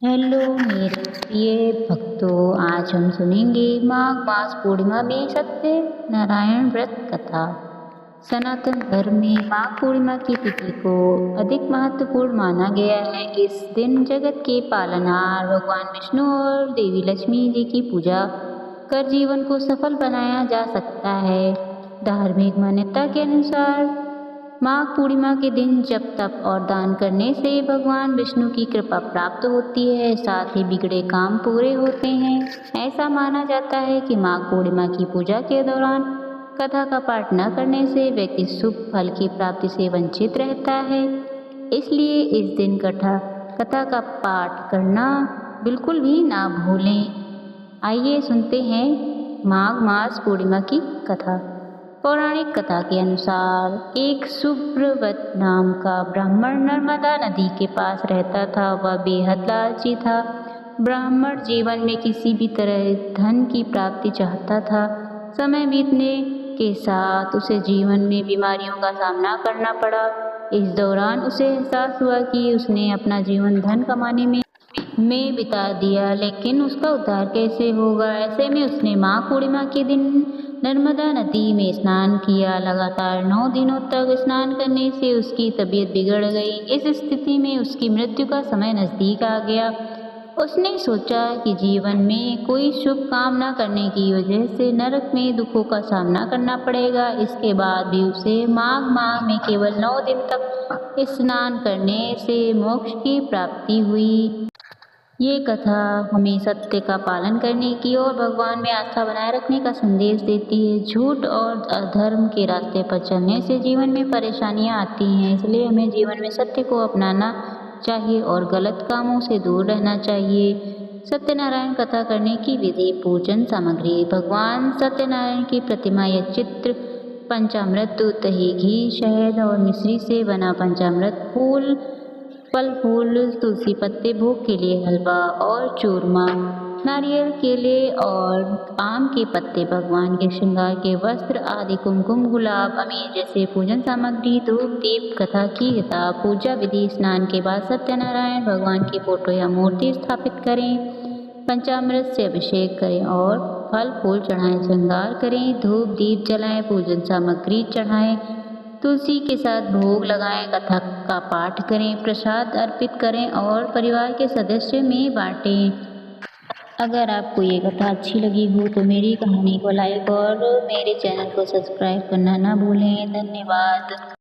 Hello मेरे प्रिय भक्तों, आज हम सुनेंगे माघ मास पूर्णिमा में सत्यनारायण व्रत कथा। सनातन धर्म में माघ पूर्णिमा की तिथि को अधिक महत्वपूर्ण माना गया है। इस दिन जगत के पालनहार भगवान विष्णु और देवी लक्ष्मी जी की पूजा कर जीवन को सफल बनाया जा सकता है। धार्मिक मान्यता के अनुसार माघ पूर्णिमा के दिन जप तप और दान करने से भगवान विष्णु की कृपा प्राप्त होती है, साथ ही बिगड़े काम पूरे होते हैं। ऐसा माना जाता है कि माघ पूर्णिमा की पूजा के दौरान कथा का पाठ न करने से व्यक्ति शुभ फल की प्राप्ति से वंचित रहता है, इसलिए इस दिन कथा का पाठ करना बिल्कुल भी ना भूलें। आइए सुनते हैं माघ मास पूर्णिमा की कथा। पौराणिक कथा के अनुसार एक सुब्रवत नाम का ब्राह्मण नर्मदा नदी के पास रहता था। वह बेहद लालची था। ब्राह्मण जीवन में किसी भी तरह धन की प्राप्ति चाहता था। समय बीतने के साथ उसे जीवन में बीमारियों का सामना करना पड़ा। इस दौरान उसे एहसास हुआ कि उसने अपना जीवन धन कमाने में बिता दिया, लेकिन उसका उद्धार कैसे होगा। ऐसे में उसने माघ पूर्णिमा के दिन नर्मदा नदी में स्नान किया। लगातार 9 दिनों तक स्नान करने से उसकी तबीयत बिगड़ गई। इस स्थिति में उसकी मृत्यु का समय नजदीक आ गया। उसने सोचा कि जीवन में कोई शुभ काम न करने की वजह से नरक में दुखों का सामना करना पड़ेगा। इसके बाद भी उसे माघ माह में केवल 9 दिन तक स्नान करने से मोक्ष की प्राप्ति हुई। ये कथा हमें सत्य का पालन करने की और भगवान में आस्था बनाए रखने का संदेश देती है। झूठ और अधर्म के रास्ते पर चलने से जीवन में परेशानियां आती हैं, इसलिए हमें जीवन में सत्य को अपनाना चाहिए और गलत कामों से दूर रहना चाहिए। सत्यनारायण कथा करने की विधि। पूजन सामग्री। भगवान सत्यनारायण की प्रतिमा या चित्र पंचामृत, दूध, दही, घी, शहद और मिश्री से बना पंचामृत, फूल, फल फूल, तुलसी पत्ते, भोग के लिए हलवा और चूरमा, नारियल, केले और आम के पत्ते, भगवान के श्रृंगार के वस्त्र आदि, कुमकुम, गुलाब, अमीर जैसे पूजन सामग्री, धूप, दीप। कथा की किताब। पूजा विधि। स्नान के बाद सत्यनारायण भगवान की फोटो या मूर्ति स्थापित करें, पंचामृत से अभिषेक करें और फल फूल चढ़ाएं, श्रृंगार करें, धूप दीप जलाएं, पूजन सामग्री चढ़ाएं, तुलसी के साथ भोग लगाएं, कथा का पाठ करें, प्रसाद अर्पित करें और परिवार के सदस्य में बांटें। अगर आपको ये कथा अच्छी लगी हो तो मेरी कहानी को लाइक और मेरे चैनल को सब्सक्राइब करना ना भूलें। धन्यवाद।